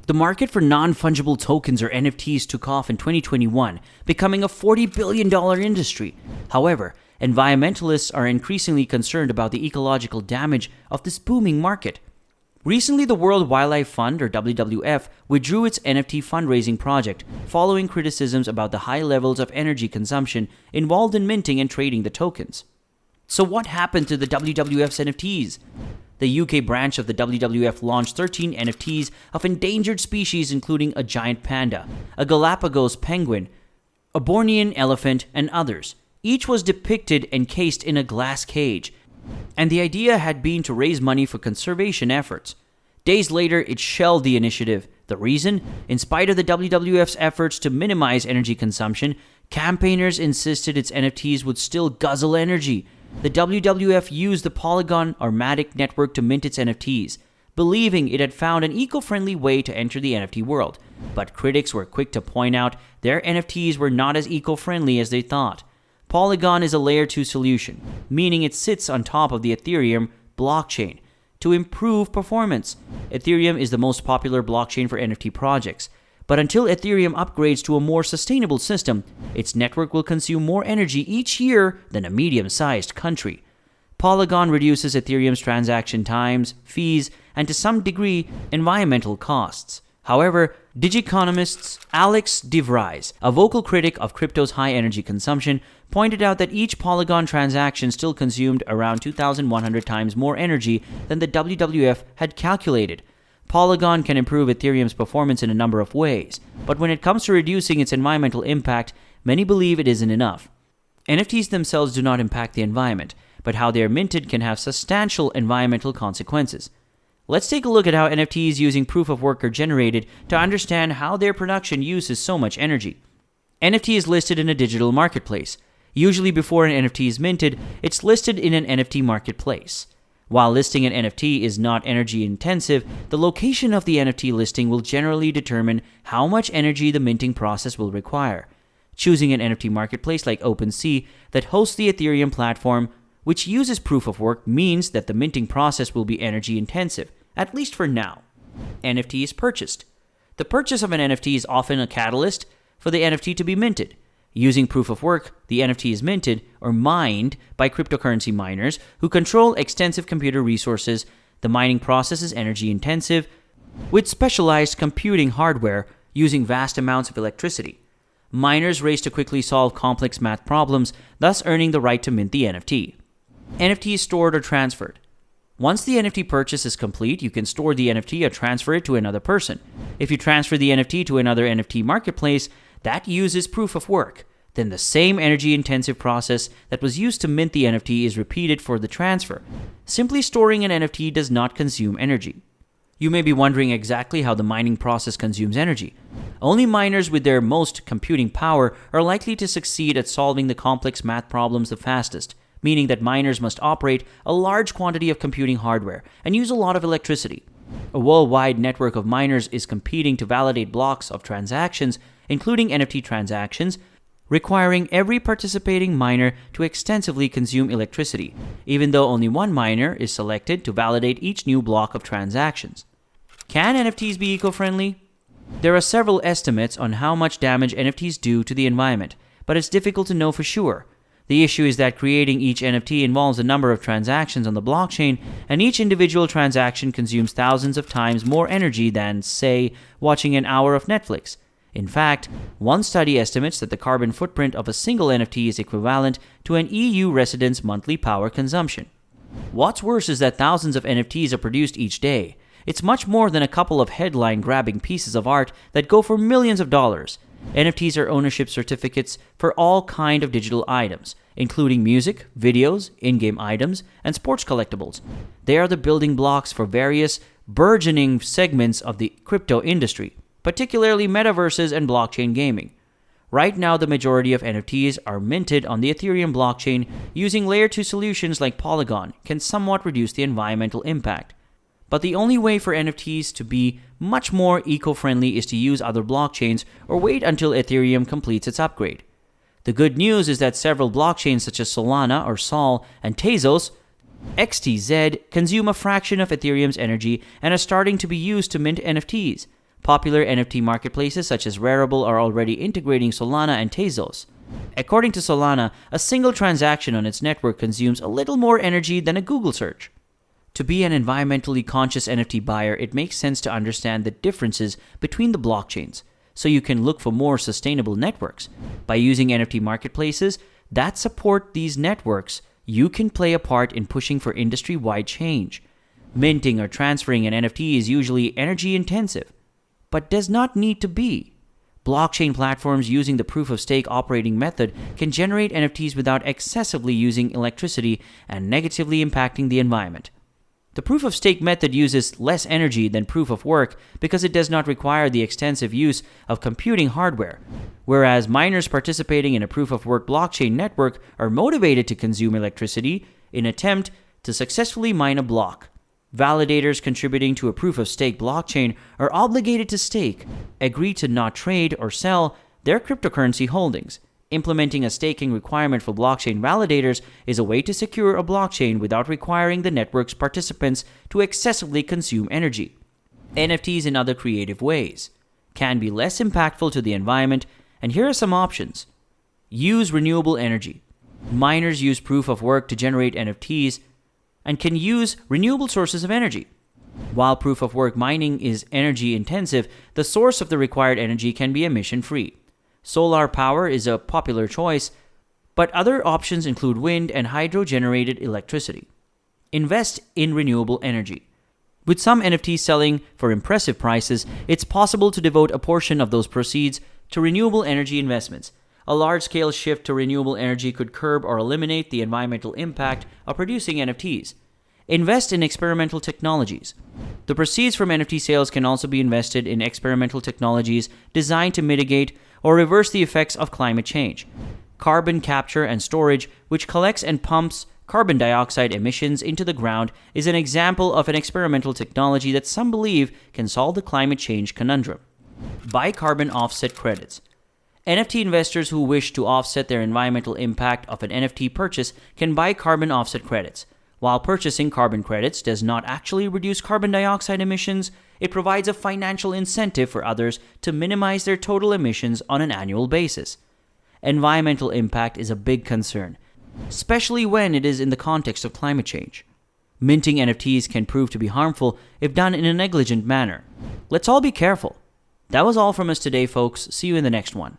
The market for non-fungible tokens or NFTs took off in 2021, becoming a $40 billion industry. However, environmentalists are increasingly concerned about the ecological damage of this booming market. Recently, the World Wildlife Fund, or WWF, withdrew its NFT fundraising project following criticisms about the high levels of energy consumption involved in minting and trading the tokens. So what happened to the WWF's NFTs? The UK branch of the WWF launched 13 NFTs of endangered species including a giant panda, a Galapagos penguin, a Bornean elephant, and others. Each was depicted encased in a glass cage, and the idea had been to raise money for conservation efforts. Days later, it shelved the initiative. The reason? In spite of the WWF's efforts to minimize energy consumption, campaigners insisted its NFTs would still guzzle energy. The WWF used the Polygon or Matic network to mint its NFTs, believing it had found an eco-friendly way to enter the NFT world. But critics were quick to point out their NFTs were not as eco-friendly as they thought. Polygon is a layer 2 solution, meaning it sits on top of the Ethereum blockchain to improve performance. Ethereum is the most popular blockchain for NFT projects. But until Ethereum upgrades to a more sustainable system, its network will consume more energy each year than a medium-sized country. Polygon reduces Ethereum's transaction times, fees, and to some degree, environmental costs. However, digiconomist Alex DeVries, a vocal critic of crypto's high energy consumption, pointed out that each Polygon transaction still consumed around 2,100 times more energy than the WWF had calculated. Polygon can improve Ethereum's performance in a number of ways, but when it comes to reducing its environmental impact, many believe it isn't enough. NFTs themselves do not impact the environment, but how they are minted can have substantial environmental consequences. Let's take a look at how NFTs using proof of work are generated to understand how their production uses so much energy. NFT is listed in a digital marketplace. Usually before an NFT is minted, it's listed in an NFT marketplace. While listing an NFT is not energy intensive, the location of the NFT listing will generally determine how much energy the minting process will require. Choosing an NFT marketplace like OpenSea that hosts the Ethereum platform, which uses proof of work, means that the minting process will be energy intensive, at least for now. NFT is purchased. The purchase of an NFT is often a catalyst for the NFT to be minted. Using proof of work, the NFT is minted or mined by cryptocurrency miners who control extensive computer resources. The mining process is energy intensive, with specialized computing hardware using vast amounts of electricity. Miners race to quickly solve complex math problems, thus earning the right to mint the NFT. NFT is stored or transferred. Once the NFT purchase is complete, you can store the NFT or transfer it to another person. If you transfer the NFT to another NFT marketplace that uses proof of work, then the same energy-intensive process that was used to mint the NFT is repeated for the transfer. Simply storing an NFT does not consume energy. You may be wondering exactly how the mining process consumes energy. Only miners with their most computing power are likely to succeed at solving the complex math problems the fastest, meaning that miners must operate a large quantity of computing hardware and use a lot of electricity. A worldwide network of miners is competing to validate blocks of transactions, including NFT transactions, requiring every participating miner to extensively consume electricity, even though only one miner is selected to validate each new block of transactions. Can NFTs be eco-friendly? There are several estimates on how much damage NFTs do to the environment, but it's difficult to know for sure. The issue is that creating each NFT involves a number of transactions on the blockchain, and each individual transaction consumes thousands of times more energy than, say, watching an hour of Netflix. In fact, one study estimates that the carbon footprint of a single NFT is equivalent to an EU resident's monthly power consumption. What's worse is that thousands of NFTs are produced each day. It's much more than a couple of headline-grabbing pieces of art that go for millions of dollars. NFTs are ownership certificates for all kinds of digital items, including music, videos, in-game items, and sports collectibles. They are the building blocks for various burgeoning segments of the crypto industry, particularly metaverses and blockchain gaming. Right now, the majority of NFTs are minted on the Ethereum blockchain. Using layer 2 solutions like Polygon can somewhat reduce the environmental impact. But the only way for NFTs to be much more eco-friendly is to use other blockchains or wait until Ethereum completes its upgrade. The good news is that several blockchains such as Solana or Sol and Tezos XTZ consume a fraction of Ethereum's energy and are starting to be used to mint NFTs. Popular NFT marketplaces such as Rarible are already integrating Solana and Tezos. According to Solana, a single transaction on its network consumes a little more energy than a Google search. To be an environmentally conscious NFT buyer, it makes sense to understand the differences between the blockchains, so you can look for more sustainable networks. By using NFT marketplaces that support these networks, you can play a part in pushing for industry-wide change. Minting or transferring an NFT is usually energy-intensive, but does not need to be. Blockchain platforms using the proof-of-stake operating method can generate NFTs without excessively using electricity and negatively impacting the environment. The proof-of-stake method uses less energy than proof-of-work because it does not require the extensive use of computing hardware, whereas miners participating in a proof-of-work blockchain network are motivated to consume electricity in an attempt to successfully mine a block. Validators contributing to a proof-of-stake blockchain are obligated to stake, agree to not trade or sell their cryptocurrency holdings. Implementing a staking requirement for blockchain validators is a way to secure a blockchain without requiring the network's participants to excessively consume energy. NFTs in other creative ways can be less impactful to the environment, and here are some options. Use renewable energy. Miners use proof-of-work to generate NFTs and can use renewable sources of energy. While proof-of-work mining is energy-intensive, the source of the required energy can be emission-free. Solar power is a popular choice, but other options include wind and hydro-generated electricity. Invest in renewable energy. With some NFTs selling for impressive prices, it's possible to devote a portion of those proceeds to renewable energy investments. A large-scale shift to renewable energy could curb or eliminate the environmental impact of producing NFTs. Invest in experimental technologies. The proceeds from NFT sales can also be invested in experimental technologies designed to mitigate or reverse the effects of climate change. Carbon capture and storage, which collects and pumps carbon dioxide emissions into the ground, is an example of an experimental technology that some believe can solve the climate change conundrum. Buy carbon offset credits. NFT investors who wish to offset their environmental impact of an NFT purchase can buy carbon offset credits. While purchasing carbon credits does not actually reduce carbon dioxide emissions, it provides a financial incentive for others to minimize their total emissions on an annual basis. Environmental impact is a big concern, especially when it is in the context of climate change. Minting NFTs can prove to be harmful if done in a negligent manner. Let's all be careful. That was all from us today, folks. See you in the next one.